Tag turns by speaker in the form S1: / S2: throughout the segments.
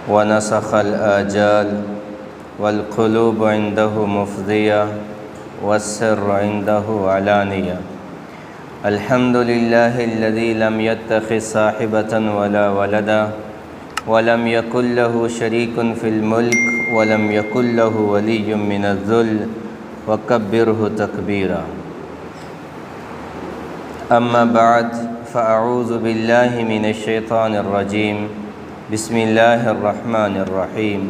S1: ونسخ الآجال والقلوب عنده مفضية والسر عنده علانية. الحمد لله الذي لم يتخذ صاحبة ولا ولدا ولم يكن له شريك في الملك ولم يكن له ولي من الذل وكبره تكبيرا. أما بعد فأعوذ بالله من الشيطان الرجيم. بسم الله الرحمن الرحيم.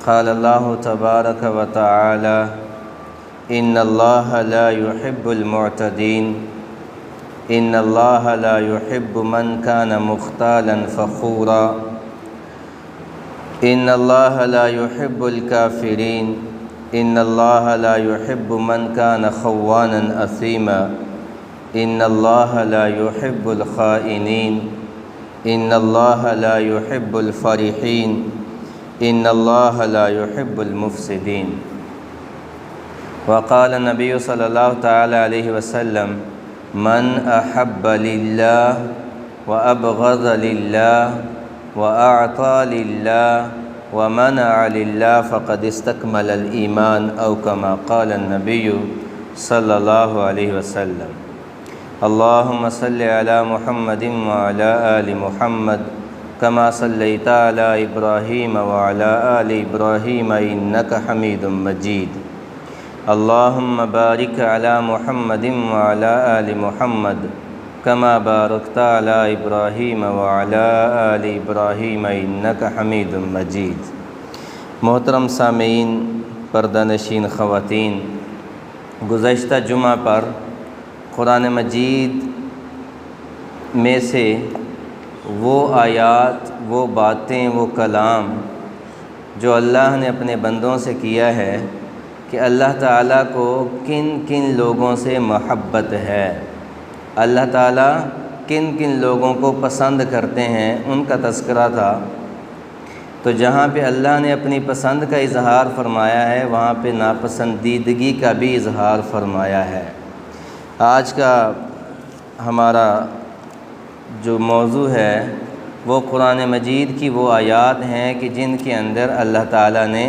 S1: قال الله تبارك وتعالى: إن الله لا يحب المعتدين إن الله لا يحب من كان مختالا فخورا إن الله لا يحب الكافرين إن الله لا يحب من كان خوانا أثيما إن الله لا يحب الخائنين إن الله لا يحب الفرحين إن الله لا يحب المفسدين. وقال النبي صلى الله تعالى عليه وسلم: من أحب لله وأبغض لله وأعطى لله ومنع لله فقد استكمل الإيمان أو كما قال النبي صلى الله عليه وسلم. اللهم صل على محمد وعلى آل محمد كما صليت على إبراهيم وعلى آل إبراهيم إنك حميد مجيد. اللهم بارك على محمد وعلى آل محمد كما باركت على إبراهيم وعلى آل إبراهيم إنك حميد مجيد. محترم سامعین، پردہ نشین خواتین، گزشتہ جمعہ پر قرآن مجید میں سے وہ آیات، وہ باتیں، وہ کلام جو اللہ نے اپنے بندوں سے کیا ہے کہ اللہ تعالیٰ کو کن کن لوگوں سے محبت ہے، اللہ تعالیٰ کن کن لوگوں کو پسند کرتے ہیں، ان کا تذکرہ تھا. تو جہاں پہ اللہ نے اپنی پسند کا اظہار فرمایا ہے، وہاں پہ ناپسندیدگی کا بھی اظہار فرمایا ہے. آج کا ہمارا جو موضوع ہے وہ قرآن مجید کی وہ آیات ہیں کہ جن کے اندر اللہ تعالیٰ نے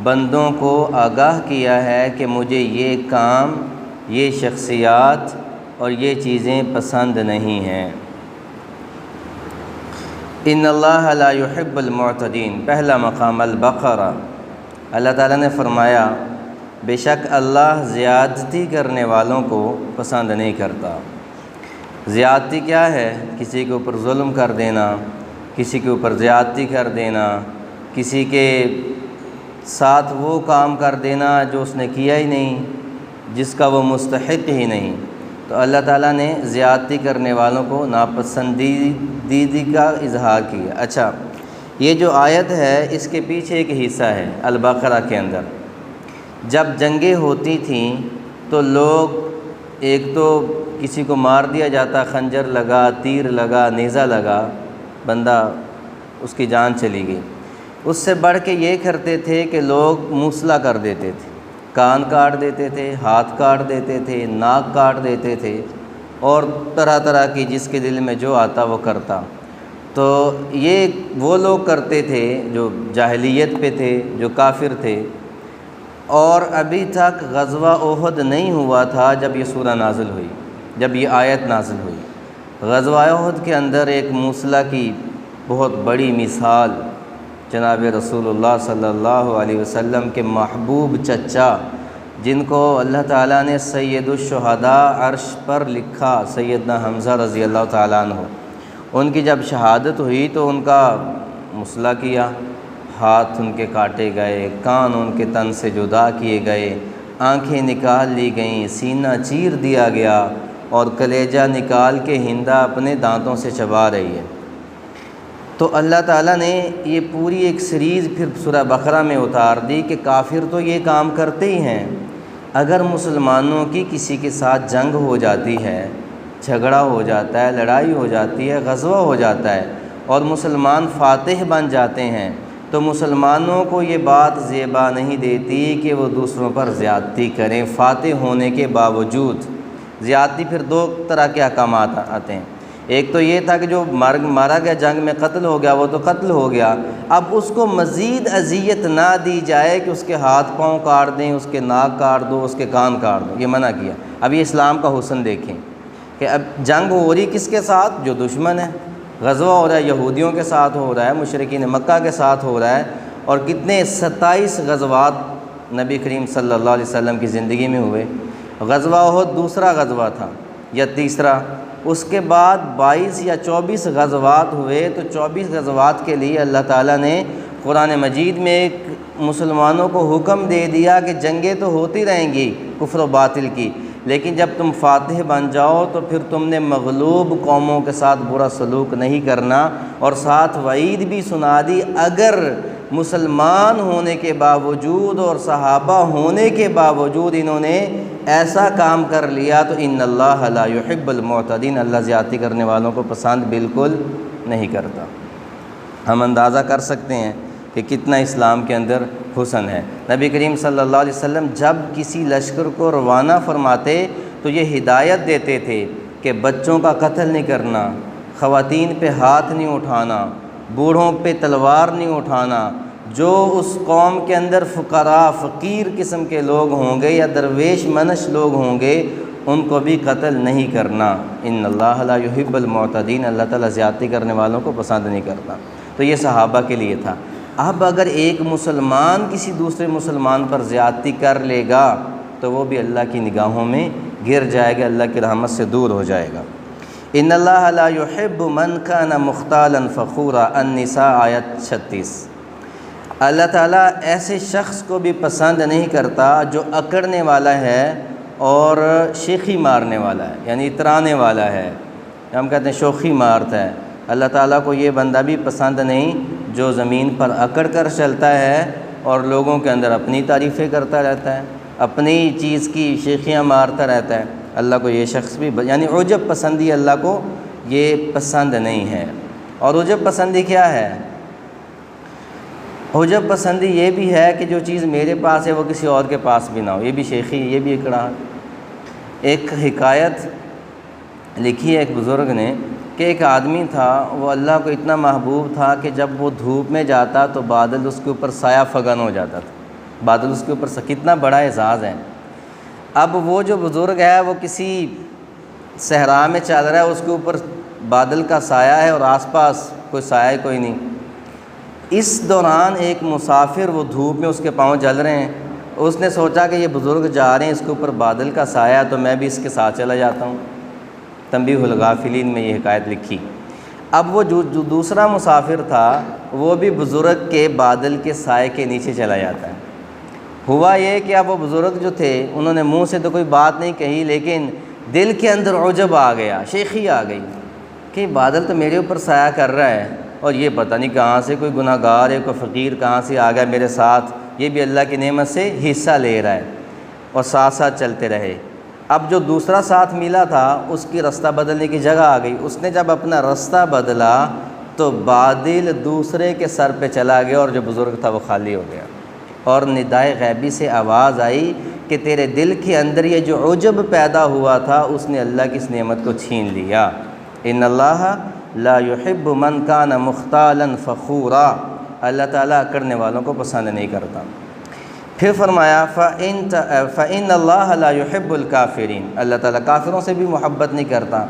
S1: بندوں کو آگاہ کیا ہے کہ مجھے یہ کام، یہ شخصیات اور یہ چیزیں پسند نہیں ہیں. ان اللہ لا يحب المعتدین، پہلا مقام البقرہ. اللہ تعالیٰ نے فرمایا بے شک اللہ زیادتی کرنے والوں کو پسند نہیں کرتا. زیادتی کیا ہے؟ کسی کے اوپر ظلم کر دینا، کسی کے اوپر زیادتی کر دینا، کسی کے ساتھ وہ کام کر دینا جو اس نے کیا ہی نہیں، جس کا وہ مستحق ہی نہیں. تو اللہ تعالیٰ نے زیادتی کرنے والوں کو ناپسندیدگی کا اظہار کیا. اچھا، یہ جو آیت ہے اس کے پیچھے ایک حصہ ہے البقرہ کے اندر. جب جنگیں ہوتی تھیں تو لوگ، ایک تو کسی کو مار دیا جاتا، خنجر لگا، تیر لگا، نیزہ لگا، بندہ اس کی جان چلی گئی. اس سے بڑھ کے یہ کرتے تھے کہ لوگ موصلہ کر دیتے تھے، کان کاٹ دیتے تھے، ہاتھ کاٹ دیتے تھے، ناک کاٹ دیتے تھے، اور طرح طرح کی جس کے دل میں جو آتا وہ کرتا. تو یہ وہ لوگ کرتے تھے جو جاہلیت پہ تھے، جو کافر تھے. اور ابھی تک غزوہ احد نہیں ہوا تھا جب یہ سورہ نازل ہوئی، جب یہ آیت نازل ہوئی. غزوہ احد کے اندر ایک موصلہ کی بہت بڑی مثال جناب رسول اللہ صلی اللہ علیہ وسلم کے محبوب چچا، جن کو اللہ تعالیٰ نے سید الشہداء عرش پر لکھا، سیدنا حمزہ رضی اللہ تعالیٰ عنہ، ان کی جب شہادت ہوئی تو ان کا موصلہ کیا، ہاتھ ان کے کاٹے گئے، کان ان کے تن سے جدا کیے گئے، آنکھیں نکال لی گئیں، سینہ چیر دیا گیا، اور کلیجہ نکال کے ہندا اپنے دانتوں سے چبا رہی ہے. تو اللہ تعالیٰ نے یہ پوری ایک سیریز پھر سورہ بقرہ میں اتار دی کہ کافر تو یہ کام کرتے ہی ہیں. اگر مسلمانوں کی کسی کے ساتھ جنگ ہو جاتی ہے، جھگڑا ہو جاتا ہے، لڑائی ہو جاتی ہے، غزوہ ہو جاتا ہے اور مسلمان فاتح بن جاتے ہیں، تو مسلمانوں کو یہ بات زیبا نہیں دیتی کہ وہ دوسروں پر زیادتی کریں. فاتح ہونے کے باوجود زیادتی، پھر دو طرح کے احکامات آتے ہیں. ایک تو یہ تھا کہ جو مارا گیا جنگ میں قتل ہو گیا وہ تو قتل ہو گیا، اب اس کو مزید اذیت نہ دی جائے کہ اس کے ہاتھ پاؤں کاٹ دیں، اس کے ناک کاٹ دو، اس کے کان کاٹ دو، یہ منع کیا۔ اب یہ اسلام کا حسن دیکھیں کہ اب جنگ ہو رہی کس کے ساتھ؟ جو دشمن ہے، غزوہ ہو رہا ہے یہودیوں کے ساتھ ہو رہا ہے، مشرکین مکہ کے ساتھ ہو رہا ہے، اور کتنے 27 غزوات نبی کریم صلی اللہ علیہ وسلم کی زندگی میں ہوئے۔ غزوہ احد دوسرا غزوہ تھا یا تیسرا، اس کے بعد 22 یا 24 غزوات ہوئے، تو 24 غزوات کے لیے اللہ تعالیٰ نے قرآن مجید میں ایک مسلمانوں کو حکم دے دیا کہ جنگیں تو ہوتی رہیں گی کفر و باطل کی، لیکن جب تم فاتح بن جاؤ تو پھر تم نے مغلوب قوموں کے ساتھ برا سلوک نہیں کرنا، اور ساتھ وعید بھی سنا دی اگر مسلمان ہونے کے باوجود اور صحابہ ہونے کے باوجود انہوں نے ایسا کام کر لیا تو ان اللہ لا يحب المعتدین، اللہ زیادتی کرنے والوں کو پسند بالکل نہیں کرتا۔ ہم اندازہ کر سکتے ہیں کہ کتنا اسلام کے اندر حسن ہے۔ نبی کریم صلی اللہ علیہ وسلم جب کسی لشکر کو روانہ فرماتے تو یہ ہدایت دیتے تھے کہ بچوں کا قتل نہیں کرنا، خواتین پہ ہاتھ نہیں اٹھانا، بوڑھوں پہ تلوار نہیں اٹھانا، جو اس قوم کے اندر فقراء فقیر قسم کے لوگ ہوں گے یا درویش منش لوگ ہوں گے ان کو بھی قتل نہیں کرنا۔ ان اللہ لا يحب المعتدین، اللہ تعالیٰ زیادتی کرنے والوں کو پسند نہیں کرتا۔ تو یہ صحابہ کے لیے تھا۔ اب اگر ایک مسلمان کسی دوسرے مسلمان پر زیادتی کر لے گا تو وہ بھی اللہ کی نگاہوں میں گر جائے گا، اللہ کی رحمت سے دور ہو جائے گا۔ ان اللہ لا يحب من کان مختالا فخورا، النساء آیت 36۔ اللہ تعالیٰ ایسے شخص کو بھی پسند نہیں کرتا جو اکڑنے والا ہے اور شیخی مارنے والا ہے، یعنی اترانے والا ہے، ہم کہتے ہیں شوخی مارتا ہے۔ اللہ تعالیٰ کو یہ بندہ بھی پسند نہیں جو زمین پر اکڑ کر چلتا ہے اور لوگوں کے اندر اپنی تعریفیں کرتا رہتا ہے، اپنی چیز کی شیخیاں مارتا رہتا ہے۔ اللہ کو یہ شخص بھی یعنی عجب پسندی اللہ کو یہ پسند نہیں ہے۔ اور عجب پسندی کیا ہے؟ عجب پسندی یہ بھی ہے کہ جو چیز میرے پاس ہے وہ کسی اور کے پاس بھی نہ ہو، یہ بھی شیخی، یہ بھی اکڑاہٹ۔ ایک حکایت لکھی ہے ایک بزرگ نے کہ ایک آدمی تھا، وہ اللہ کو اتنا محبوب تھا کہ جب وہ دھوپ میں جاتا تو بادل اس کے اوپر سایہ فگن ہو جاتا تھا، بادل اس کے اوپر کتنا بڑا اعزاز ہے۔ اب وہ جو بزرگ ہے وہ کسی صحرا میں چل رہا ہے، اس کے اوپر بادل کا سایہ ہے اور آس پاس کوئی سایہ کوئی نہیں۔ اس دوران ایک مسافر، وہ دھوپ میں اس کے پاؤں جل رہے ہیں، اس نے سوچا کہ یہ بزرگ جا رہے ہیں، اس کے اوپر بادل کا سایہ، تو میں بھی اس کے ساتھ چلا جاتا ہوں۔ تنبیہ الغافلین میں یہ حکایت لکھی۔ اب وہ جو دوسرا مسافر تھا وہ بھی بزرگ کے بادل کے سائے کے نیچے چلا جاتا ہے۔ ہوا یہ کہ اب وہ بزرگ جو تھے انہوں نے منہ سے تو کوئی بات نہیں کہی، لیکن دل کے اندر عجب آ گیا، شیخی آ گئی کہ بادل تو میرے اوپر سایہ کر رہا ہے اور یہ پتہ نہیں کہاں سے کوئی گناہ گار ہے، کوئی فقیر کہاں سے آ گیا میرے ساتھ، یہ بھی اللہ کی نعمت سے حصہ لے رہا ہے، اور ساتھ ساتھ چلتے رہے۔ اب جو دوسرا ساتھ ملا تھا اس کی رستہ بدلنے کی جگہ آ گئی، اس نے جب اپنا رستہ بدلا تو بادل دوسرے کے سر پہ چلا گیا اور جو بزرگ تھا وہ خالی ہو گیا، اور ندائے غیبی سے آواز آئی کہ تیرے دل کے اندر یہ جو عجب پیدا ہوا تھا اس نے اللہ کی اس نعمت کو چھین لیا۔ ان اللہ لا يحب من کان مختالا فخورا، اللہ تعالیٰ کرنے والوں کو پسند نہیں کرتا۔ پھر فرمایا فَإِنَّ اللَّهَ لَا يُحِبُّ الْكَافِرِينَ، اللہ تعالیٰ کافروں سے بھی محبت نہیں کرتا۔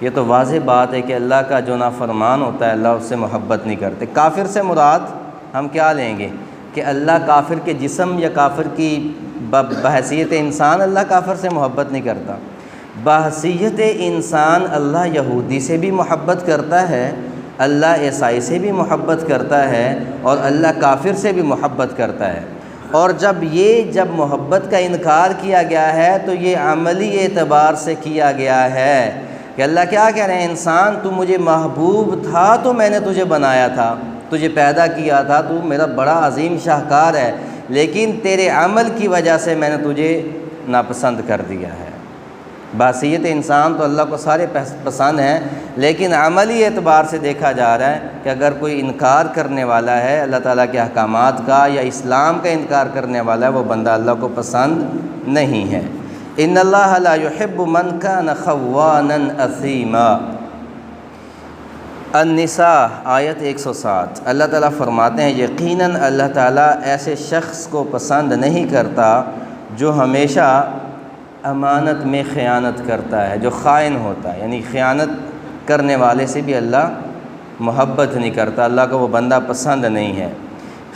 S1: یہ تو واضح بات ہے کہ اللہ کا جو نافرمان ہوتا ہے اللہ اس سے محبت نہیں کرتے۔ کافر سے مراد ہم کیا لیں گے کہ اللہ کافر کے جسم یا کافر کی بحیثیت انسان اللہ کافر سے محبت نہیں کرتا۔ بحیثیت انسان اللہ یہودی سے بھی محبت کرتا ہے، اللہ عیسائی سے بھی محبت کرتا ہے، اور اللہ کافر سے بھی محبت کرتا ہے۔ اور جب محبت کا انکار کیا گیا ہے تو یہ عملی اعتبار سے کیا گیا ہے کہ اللہ کیا کہہ رہے ہیں، انسان تو مجھے محبوب تھا تو میں نے تجھے بنایا تھا، تجھے پیدا کیا تھا، تو میرا بڑا عظیم شاہکار ہے، لیکن تیرے عمل کی وجہ سے میں نے تجھے ناپسند کر دیا ہے۔ بحیثیت انسان تو اللہ کو سارے پسند ہیں، لیکن عملی اعتبار سے دیکھا جا رہا ہے کہ اگر کوئی انکار کرنے والا ہے اللہ تعالیٰ کے احکامات کا یا اسلام کا انکار کرنے والا ہے وہ بندہ اللہ کو پسند نہیں ہے۔ ان اللہ لا يحب من کان خوانا اثیما، النساء آیت 107 اللہ تعالیٰ فرماتے ہیں یقیناً اللہ تعالیٰ ایسے شخص کو پسند نہیں کرتا جو ہمیشہ امانت میں خیانت کرتا ہے، جو خائن ہوتا ہے، یعنی خیانت کرنے والے سے بھی اللہ محبت نہیں کرتا، اللہ کو وہ بندہ پسند نہیں ہے۔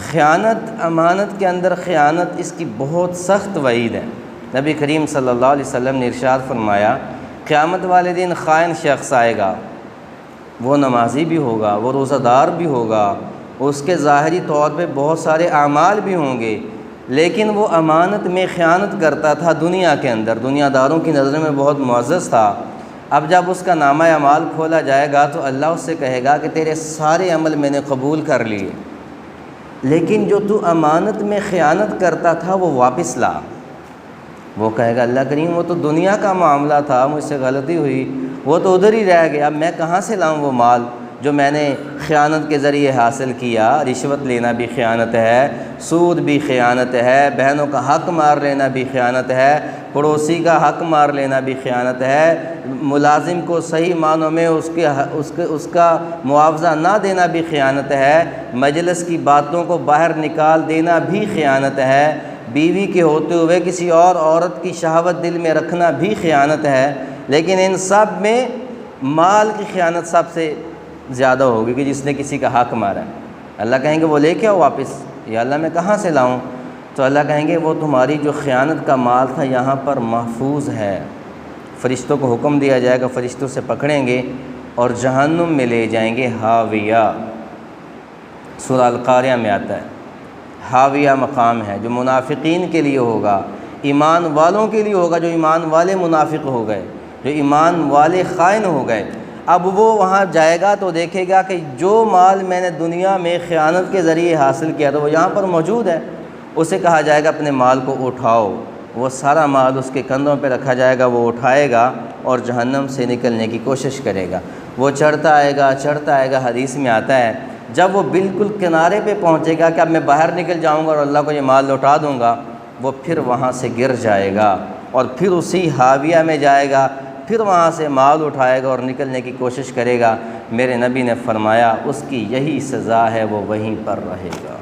S1: خیانت، امانت کے اندر خیانت، اس کی بہت سخت وعید ہے۔ نبی کریم صلی اللہ علیہ وسلم نے ارشاد فرمایا قیامت والے دن خائن شخص آئے گا، وہ نمازی بھی ہوگا، وہ روزہ دار بھی ہوگا، اس کے ظاہری طور پہ بہت سارے اعمال بھی ہوں گے، لیکن وہ امانت میں خیانت کرتا تھا دنیا کے اندر، دنیا داروں کی نظر میں بہت معزز تھا۔ اب جب اس کا نامہ اعمال کھولا جائے گا تو اللہ اس سے کہے گا کہ تیرے سارے عمل میں نے قبول کر لیے، لیکن جو تو امانت میں خیانت کرتا تھا وہ واپس لا۔ وہ کہے گا اللہ کریم وہ تو دنیا کا معاملہ تھا، مجھ سے غلطی ہوئی، وہ تو ادھر ہی رہ گیا، اب میں کہاں سے لاؤں وہ مال جو میں نے خیانت کے ذریعے حاصل کیا۔ رشوت لینا بھی خیانت ہے، سود بھی خیانت ہے، بہنوں کا حق مار لینا بھی خیانت ہے، پڑوسی کا حق مار لینا بھی خیانت ہے، ملازم کو صحیح معنوں میں اس کا معاوضہ نہ دینا بھی خیانت ہے، مجلس کی باتوں کو باہر نکال دینا بھی خیانت ہے، بیوی کے ہوتے ہوئے کسی اور عورت کی شہوت دل میں رکھنا بھی خیانت ہے۔ لیکن ان سب میں مال کی خیانت سب سے زیادہ ہوگی کہ جس نے کسی کا حق مارا ہے۔ اللہ کہیں گے وہ لے کے آؤ واپس، یا اللہ میں کہاں سے لاؤں؟ تو اللہ کہیں گے وہ تمہاری جو خیانت کا مال تھا یہاں پر محفوظ ہے۔ فرشتوں کو حکم دیا جائے گا، فرشتوں سے پکڑیں گے اور جہنم میں لے جائیں گے۔ حاویہ سورہ القاریہ میں آتا ہے، حاویہ مقام ہے جو منافقین کے لیے ہوگا، ایمان والوں کے لیے ہوگا جو ایمان والے منافق ہو گئے، جو ایمان والے خائن ہو گئے۔ اب وہ وہاں جائے گا تو دیکھے گا کہ جو مال میں نے دنیا میں خیانت کے ذریعے حاصل کیا تھا وہ یہاں پر موجود ہے۔ اسے کہا جائے گا اپنے مال کو اٹھاؤ، وہ سارا مال اس کے کندھوں پہ رکھا جائے گا، وہ اٹھائے گا اور جہنم سے نکلنے کی کوشش کرے گا۔ وہ چڑھتا آئے گا، حدیث میں آتا ہے جب وہ بالکل کنارے پہ پہنچے گا کہ اب میں باہر نکل جاؤں گا اور اللہ کو یہ مال لوٹا دوں گا، وہ پھر وہاں سے گر جائے گا اور پھر اسی حاویہ میں جائے گا، پھر وہاں سے مال اٹھائے گا اور نکلنے کی کوشش کرے گا۔ میرے نبی نے فرمایا اس کی یہی سزا ہے، وہ وہیں پر رہے گا۔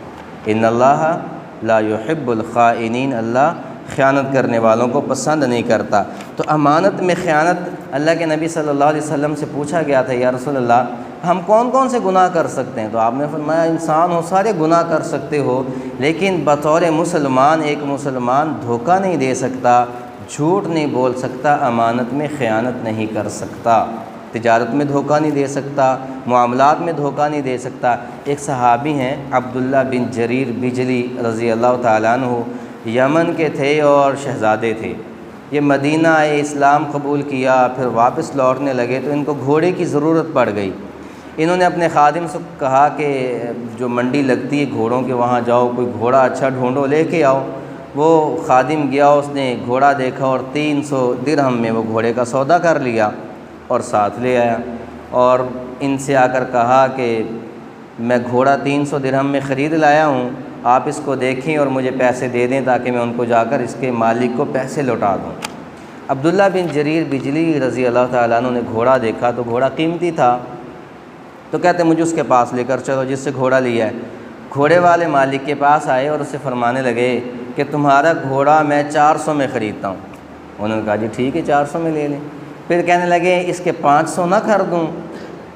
S1: ان اللہ لا يحب الخائنین، اللہ خیانت کرنے والوں کو پسند نہیں کرتا۔ تو امانت میں خیانت، اللہ کے نبی صلی اللہ علیہ وسلم سے پوچھا گیا تھا یا رسول اللہ ہم کون کون سے گناہ کر سکتے ہیں؟ تو آپ نے فرمایا انسان ہو سارے گناہ کر سکتے ہو، لیکن بطور مسلمان ایک مسلمان دھوکہ نہیں دے سکتا، جھوٹ نہیں بول سکتا، امانت میں خیانت نہیں کر سکتا، تجارت میں دھوکہ نہیں دے سکتا، معاملات میں دھوکہ نہیں دے سکتا۔ ایک صحابی ہیں عبداللہ بن جریر بجلی رضی اللہ تعالیٰ عنہ، یمن کے تھے اور شہزادے تھے۔ یہ مدینہ آئے، اسلام قبول کیا، پھر واپس لوٹنے لگے تو ان کو گھوڑے کی ضرورت پڑ گئی۔ انہوں نے اپنے خادم سے کہا کہ جو منڈی لگتی ہے گھوڑوں کے وہاں جاؤ، کوئی گھوڑا اچھا ڈھونڈو لے کے آؤ۔ وہ خادم گیا، اس نے گھوڑا دیکھا اور 300 درہم میں وہ گھوڑے کا سودا کر لیا اور ساتھ لے آیا، اور ان سے آ کر کہا کہ میں گھوڑا 300 درہم میں خرید لایا ہوں، آپ اس کو دیکھیں اور مجھے پیسے دے دیں تاکہ میں ان کو جا کر اس کے مالک کو پیسے لوٹا دوں۔ عبداللہ بن جریر بجلی رضی اللہ تعالیٰ عنہ نے گھوڑا دیکھا تو گھوڑا قیمتی تھا، تو کہتے مجھے اس کے پاس لے کر چلو جس سے گھوڑا لیا ہے۔ گھوڑے والے مالک کے پاس آئے اور اسے فرمانے لگے کہ تمہارا گھوڑا میں 400 میں خریدتا ہوں۔ انہوں نے کہا جی ٹھیک ہے 400 میں لے لیں۔ پھر کہنے لگے اس کے 500 نہ کر دوں؟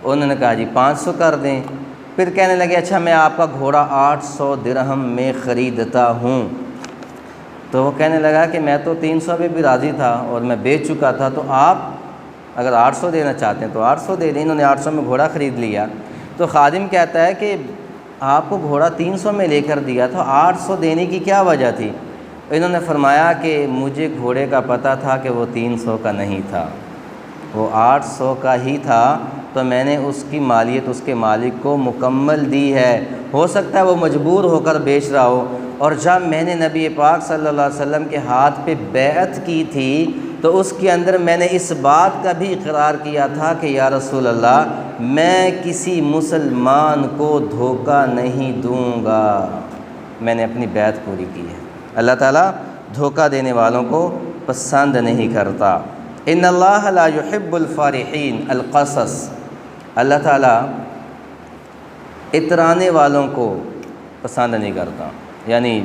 S1: انہوں نے کہا جی 500 کر دیں۔ پھر کہنے لگے اچھا میں آپ کا گھوڑا 800 درہم میں خریدتا ہوں۔ تو وہ کہنے لگا کہ میں تو 300 پہ بھی راضی تھا اور میں بیچ چکا تھا، تو آپ اگر 800 دینا چاہتے ہیں تو 800 دے دیں۔ انہوں نے 800 میں گھوڑا خرید لیا۔ تو خادم کہتا ہے کہ آپ کو گھوڑا 300 میں لے کر دیا تو 800 دینے کی کیا وجہ تھی؟ انہوں نے فرمایا کہ مجھے گھوڑے کا پتہ تھا کہ وہ 300 کا نہیں تھا، وہ 800 کا ہی تھا، تو میں نے اس کی مالیت اس کے مالک کو مکمل دی ہے۔ ہو سکتا ہے وہ مجبور ہو کر بیچ رہا ہو۔ اور جب میں نے نبی پاک صلی اللہ علیہ وسلم کے ہاتھ پہ بیعت کی تھی تو اس کے اندر میں نے اس بات کا بھی اقرار کیا تھا کہ یا رسول اللہ میں کسی مسلمان کو دھوکہ نہیں دوں گا، میں نے اپنی بیعت پوری کی ہے۔ اللہ تعالیٰ دھوکہ دینے والوں کو پسند نہیں کرتا۔ ان اللہ لا يحب الفارحین، القصص، اللہ تعالیٰ اترانے والوں کو پسند نہیں کرتا، یعنی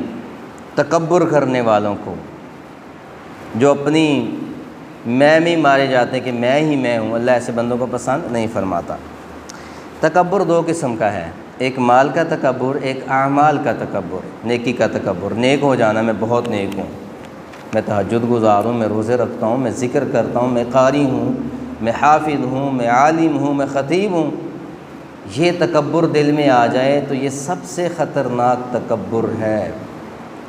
S1: تکبر کرنے والوں کو، جو اپنی میں مارے جاتے ہیں کہ میں ہی میں ہوں، اللہ ایسے بندوں کو پسند نہیں فرماتا۔ تکبر دو قسم کا ہے، ایک مال کا تکبر، ایک اعمال کا تکبر، نیکی کا تکبر، نیک ہو جانا میں بہت نیک ہوں، میں تہجد گزار ہوں، میں روزے رکھتا ہوں، میں ذکر کرتا ہوں، میں قاری ہوں، میں حافظ ہوں، میں عالم ہوں، میں خطیب ہوں، یہ تکبر دل میں آ جائے تو یہ سب سے خطرناک تکبر ہے۔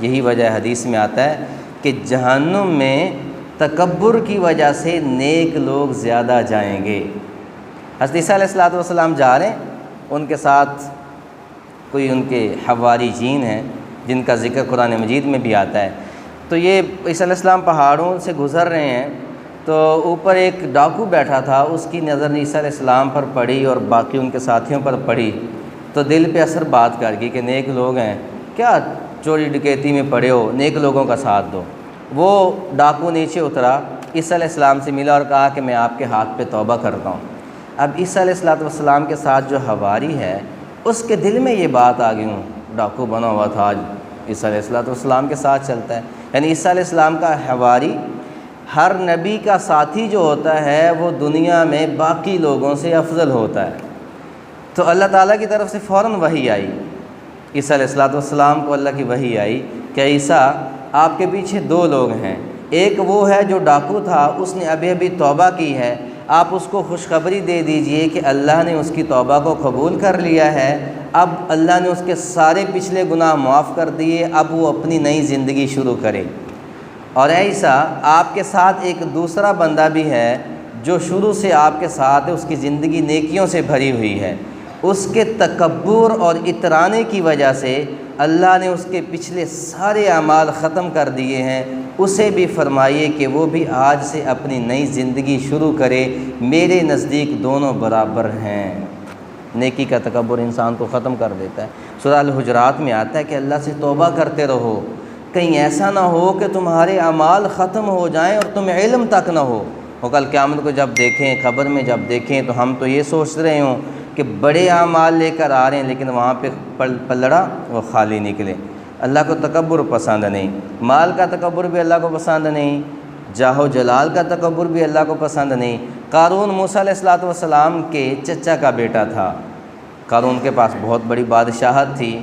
S1: یہی وجہ حدیث میں آتا ہے کہ جہنم میں تکبر کی وجہ سے نیک لوگ زیادہ جائیں گے۔ حضرت عیسیٰ علیہ السلام جا رہے ہیں، ان کے ساتھ کوئی ان کے حواری جین ہیں جن کا ذکر قرآن مجید میں بھی آتا ہے، تو یہ عیسیٰ علیہ السلام پہاڑوں سے گزر رہے ہیں، تو اوپر ایک ڈاکو بیٹھا تھا، اس کی نظر عیسیٰ علیہ السلام پر پڑی اور باقی ان کے ساتھیوں پر پڑی، تو دل پہ اثر بات کر گئی کہ نیک لوگ ہیں، کیا چوری ڈکیتی میں پڑے ہو، نیک لوگوں کا ساتھ دو۔ وہ ڈاکو نیچے اترا، عیسیٰ علیہ السلام سے ملا اور کہا کہ میں آپ کے ہاتھ پہ توبہ کرتا ہوں۔ اب عیسیٰ علیہ السلام کے ساتھ جو حواری ہے اس کے دل میں یہ بات آ گئی، ہوں ڈاکو بنا ہوا تھا، آج عیسیٰ علیہ السلام کے ساتھ چلتا ہے، یعنی عیسیٰ علیہ السلام کا حواری، ہر نبی کا ساتھی جو ہوتا ہے وہ دنیا میں باقی لوگوں سے افضل ہوتا ہے۔ تو اللہ تعالیٰ کی طرف سے فوراً وحی آئی، عیسیٰ علیہ السلام کو اللہ کی وحی آئی کہ عیسیٰ آپ کے پیچھے دو لوگ ہیں، ایک وہ ہے جو ڈاکو تھا، اس نے ابھی توبہ کی ہے، آپ اس کو خوشخبری دے دیجئے کہ اللہ نے اس کی توبہ کو قبول کر لیا ہے، اب اللہ نے اس کے سارے پچھلے گناہ معاف کر دیے، اب وہ اپنی نئی زندگی شروع کرے۔ اور عیسیٰ آپ کے ساتھ ایک دوسرا بندہ بھی ہے جو شروع سے آپ کے ساتھ ہے، اس کی زندگی نیکیوں سے بھری ہوئی ہے، اس کے تکبر اور اترانے کی وجہ سے اللہ نے اس کے پچھلے سارے اعمال ختم کر دیے ہیں، اسے بھی فرمائیے کہ وہ بھی آج سے اپنی نئی زندگی شروع کرے، میرے نزدیک دونوں برابر ہیں۔ نیکی کا تکبر انسان کو ختم کر دیتا ہے۔ سورہ الحجرات میں آتا ہے کہ اللہ سے توبہ کرتے رہو، کہیں ایسا نہ ہو کہ تمہارے اعمال ختم ہو جائیں اور تمہیں علم تک نہ ہو، اور کل قیامت کو جب دیکھیں، خبر میں جب دیکھیں تو ہم تو یہ سوچ رہے ہوں کہ بڑے اعمال لے کر آ رہے ہیں لیکن وہاں پہ پلڑا وہ خالی نکلے۔ اللہ کو تکبر پسند نہیں، مال کا تکبر بھی اللہ کو پسند نہیں، جاہ و جلال کا تکبر بھی اللہ کو پسند نہیں۔ قارون موسیٰ علیہ السلام کے چچا کا بیٹا تھا، قارون کے پاس بہت بڑی بادشاہت تھی،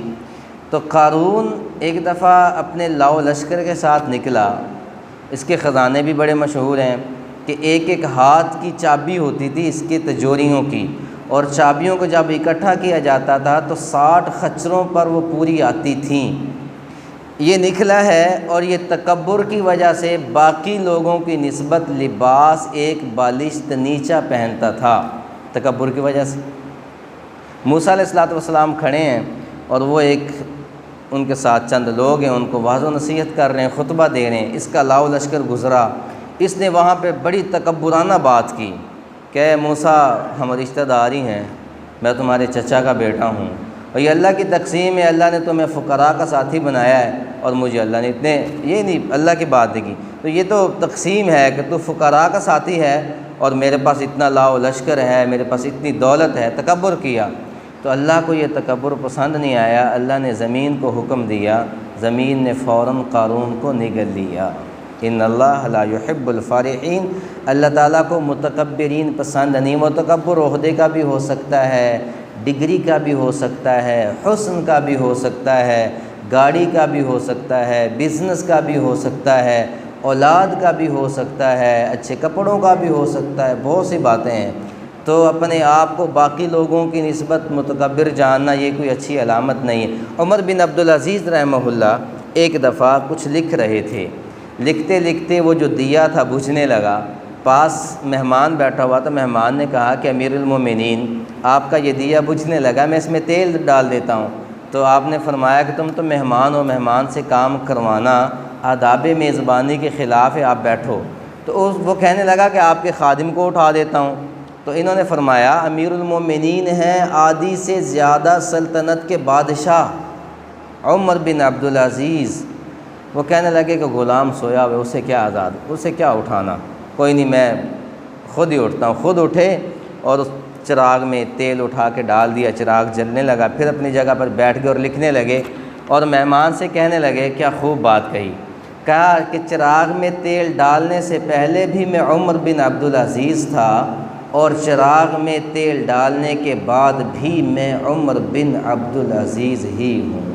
S1: تو قارون ایک دفعہ اپنے لاؤ لشکر کے ساتھ نکلا، اس کے خزانے بھی بڑے مشہور ہیں کہ ایک ایک ہاتھ کی چابی ہوتی تھی اس کی تجوریوں کی، اور چابیوں کو جب اکٹھا کیا جاتا تھا تو 60 خچروں پر وہ پوری آتی تھیں۔ یہ نکلا ہے اور یہ تکبر کی وجہ سے باقی لوگوں کی نسبت لباس ایک بالشت نیچا پہنتا تھا، تکبر کی وجہ سے۔ موسیٰ علیہ السلام کھڑے ہیں اور وہ ایک ان کے ساتھ چند لوگ ہیں، ان کو واعظ و نصیحت کر رہے ہیں، خطبہ دے رہے ہیں، اس کا لاؤ لشکر گزرا، اس نے وہاں پہ بڑی تکبرانہ بات کی کہ اے موسیٰ ہم رشتہ داری ہیں، میں تمہارے چچا کا بیٹا ہوں، اور یہ اللہ کی تقسیم ہے، اللہ نے تمہیں فقراء کا ساتھی بنایا ہے اور مجھے اللہ نے اتنے، یہ نہیں اللہ کی بات کی، تو یہ تو تقسیم ہے کہ تو فقراء کا ساتھی ہے اور میرے پاس اتنا لاؤ لشکر ہے، میرے پاس اتنی دولت ہے، تکبر کیا۔ تو اللہ کو یہ تکبر پسند نہیں آیا، اللہ نے زمین کو حکم دیا، زمین نے فوراً قارون کو نگل لیا۔ ان اللہ لا يحب الفارحین، اللہ تعالیٰ کو متکبرین پسند نہیں۔ وہ تکبر عہدے کا بھی ہو سکتا ہے، ڈگری کا بھی ہو سکتا ہے، حسن کا بھی ہو سکتا ہے، گاڑی کا بھی ہو سکتا ہے، بزنس کا بھی ہو سکتا ہے، اولاد کا بھی ہو سکتا ہے، اچھے کپڑوں کا بھی ہو سکتا ہے، بہت سی باتیں ہیں۔ تو اپنے آپ کو باقی لوگوں کی نسبت متکبر جاننا یہ کوئی اچھی علامت نہیں ہے۔ عمر بن عبدالعزیز رحمہ اللہ ایک دفعہ کچھ لکھ رہے تھے، لکھتے لکھتے وہ جو دیا تھا بجھنے لگا، پاس مہمان بیٹھا ہوا تھا، مہمان نے کہا کہ امیر المومنین آپ کا یہ دیا بجھنے لگا، میں اس میں تیل ڈال دیتا ہوں۔ تو آپ نے فرمایا کہ تم تو مہمان ہو، مہمان سے کام کروانا آداب میزبانی کے خلاف ہے، آپ بیٹھو۔ تو وہ کہنے لگا کہ آپ کے خادم کو اٹھا دیتا ہوں۔ تو انہوں نے فرمایا امیر المومنین ہیں آدھی سے زیادہ سلطنت کے بادشاہ عمر بن عبدالعزیز، وہ کہنے لگے کہ غلام سویا ہوئے، اسے کیا اسے کیا اٹھانا، کوئی نہیں میں خود ہی اٹھتا ہوں۔ خود اٹھے اور اس چراغ میں تیل اٹھا کے ڈال دیا، چراغ جلنے لگا، پھر اپنی جگہ پر بیٹھ گئے اور لکھنے لگے، اور مہمان سے کہنے لگے کیا خوب بات کہی، کہا کہ چراغ میں تیل ڈالنے سے پہلے بھی میں عمر بن عبدالعزیز تھا، اور چراغ میں تیل ڈالنے کے بعد بھی میں عمر بن عبدالعزیز ہی ہوں۔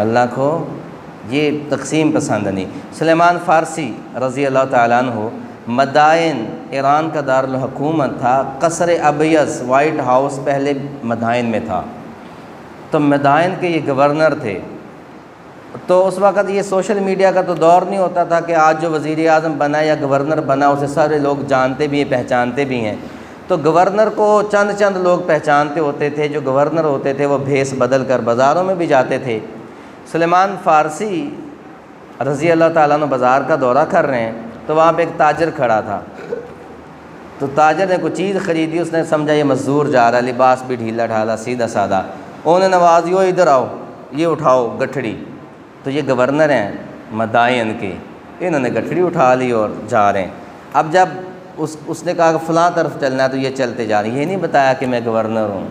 S1: اللہ کو یہ تقسیم پسند نہیں۔ سلیمان فارسی رضی اللہ تعالیٰ عنہ مدائن ایران کا دارالحکومت تھا، قصر ابیض وائٹ ہاؤس پہلے مدائن میں تھا، تو مدائن کے یہ گورنر تھے۔ تو اس وقت یہ سوشل میڈیا کا تو دور نہیں ہوتا تھا کہ آج جو وزیر اعظم بنا یا گورنر بنا اسے سارے لوگ جانتے بھی ہیں، پہچانتے بھی ہیں۔ تو گورنر کو چند لوگ پہچانتے ہوتے تھے، جو گورنر ہوتے تھے وہ بھیس بدل کر بازاروں میں بھی جاتے تھے۔ سلیمان فارسی رضی اللہ تعالیٰ عنہ بازار کا دورہ کر رہے ہیں، تو وہاں پہ ایک تاجر کھڑا تھا، تو تاجر نے کوئی چیز خریدی، اس نے سمجھا یہ مزدور جا رہا ہے، لباس بھی ڈھیلا ڈھالا سیدھا سادہ، انہوں نے نوازی، وہ ادھر آؤ، یہ اٹھاؤ گٹھڑی۔ تو یہ گورنر ہیں مدائن کے، انہوں نے گٹھڑی اٹھا لی اور جا رہے ہیں۔ اب جب اس نے کہا کہ فلاں طرف چلنا ہے، تو یہ چلتے جا رہے ہیں۔ یہ نہیں بتایا کہ میں گورنر ہوں،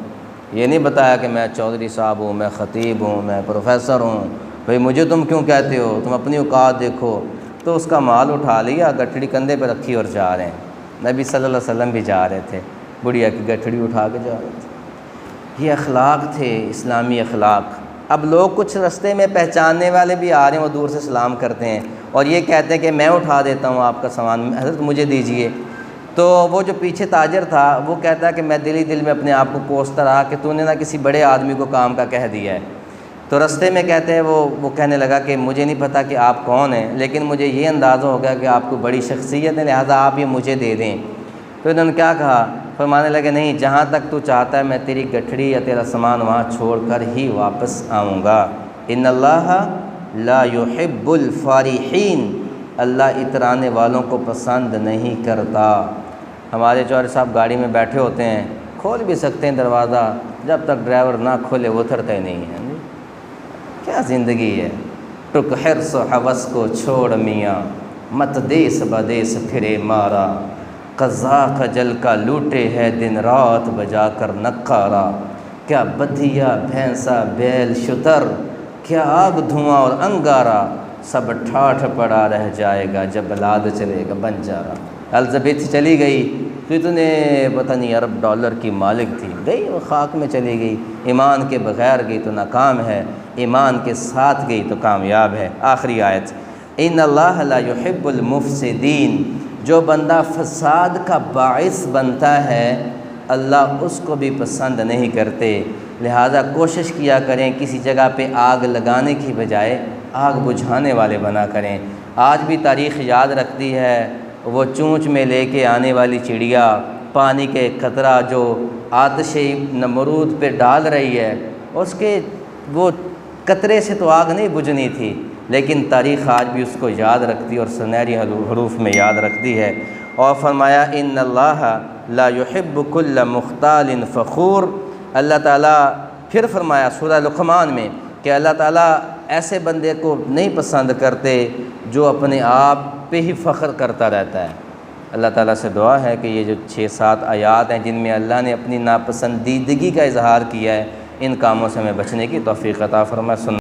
S1: یہ نہیں بتایا کہ میں چودھری صاحب ہوں، میں خطیب ہوں، میں پروفیسر ہوں، بھئی مجھے تم کیوں کہتے ہو، تم اپنی اوقات دیکھو۔ تو اس کا مال اٹھا لیا، گٹھڑی کندھے پہ رکھی اور جا رہے ہیں۔ نبی صلی اللہ علیہ وسلم بھی جا رہے تھے، بڑھیا کی گٹھڑی اٹھا کے جا رہے تھے۔ یہ اخلاق تھے، اسلامی اخلاق۔ اب لوگ کچھ رستے میں پہچاننے والے بھی آ رہے ہیں، وہ دور سے سلام کرتے ہیں اور یہ کہتے ہیں کہ میں اٹھا دیتا ہوں آپ کا سامان، حضرت مجھے دیجئے۔ تو وہ جو پیچھے تاجر تھا وہ کہتا ہے کہ میں دل میں اپنے آپ کو کوستا رہا کہ تو نے نہ کسی بڑے آدمی کو کام کا کہہ دیا ہے۔ تو رستے میں کہتے ہیں وہ کہنے لگا کہ مجھے نہیں پتہ کہ آپ کون ہیں، لیکن مجھے یہ اندازہ ہو گیا کہ آپ کو بڑی شخصیت ہے، لہٰذا آپ یہ مجھے دے دیں۔ تو انہوں نے کیا کہا، فرمانے لگے نہیں، جہاں تک تو چاہتا ہے میں تیری گٹھڑی یا تیرا سامان وہاں چھوڑ کر ہی واپس آؤں گا۔ ان اللہ لا يحب الفارحین، اللہ اترانے والوں کو پسند نہیں کرتا۔ ہمارے چودھری صاحب گاڑی میں بیٹھے ہوتے ہیں، کھول بھی سکتے ہیں دروازہ، جب تک ڈرائیور نہ کھولے وہ اترتے نہیں ہیں۔ کیا زندگی ہے، ٹک حرص و حوث کو چھوڑ میاں، مت دیس بدیس پھرے مارا، قزاق جل کا لوٹے ہے دن رات بجا کر نقارا، کیا بدھیا بھینسا بیل شتر، کیا آگ دھواں اور انگارا، سب ٹھاٹھ پڑا رہ جائے گا جب لاد چلے گا بنجارا۔ الزبیتھ چلی گئی، کتنے پتہ نہیں ارب ڈالر کی مالک تھی، گئی وہ خاک میں چلی گئی۔ ایمان کے بغیر گئی تو ناکام ہے، ایمان کے ساتھ گئی تو کامیاب ہے۔ آخری آیت، ان اللہ لا يحب المفسدین، جو بندہ فساد کا باعث بنتا ہے اللہ اس کو بھی پسند نہیں کرتے۔ لہٰذا کوشش کیا کریں کسی جگہ پہ آگ لگانے کی بجائے آگ بجھانے والے بنا کریں۔ آج بھی تاریخ یاد رکھتی ہے وہ چونچ میں لے کے آنے والی چڑیا، پانی کے قطرہ جو آتش نمرود پہ ڈال رہی ہے، اس کے وہ قطرے سے تو آگ نہیں بجھنی تھی، لیکن تاریخ آج بھی اس کو یاد رکھتی اور سنہری حروف میں یاد رکھتی ہے۔ اور فرمایا ان اللہ لا يحب كل مختال فخور، اللہ تعالیٰ پھر فرمایا سورہ لقمان میں کہ اللہ تعالیٰ ایسے بندے کو نہیں پسند کرتے جو اپنے آپ پہ ہی فخر کرتا رہتا ہے۔ اللہ تعالیٰ سے دعا ہے کہ یہ جو 6-7 آیات ہیں جن میں اللہ نے اپنی ناپسندیدگی کا اظہار کیا ہے، ان کاموں سے ہمیں بچنے کی توفیق عطا فرمائے۔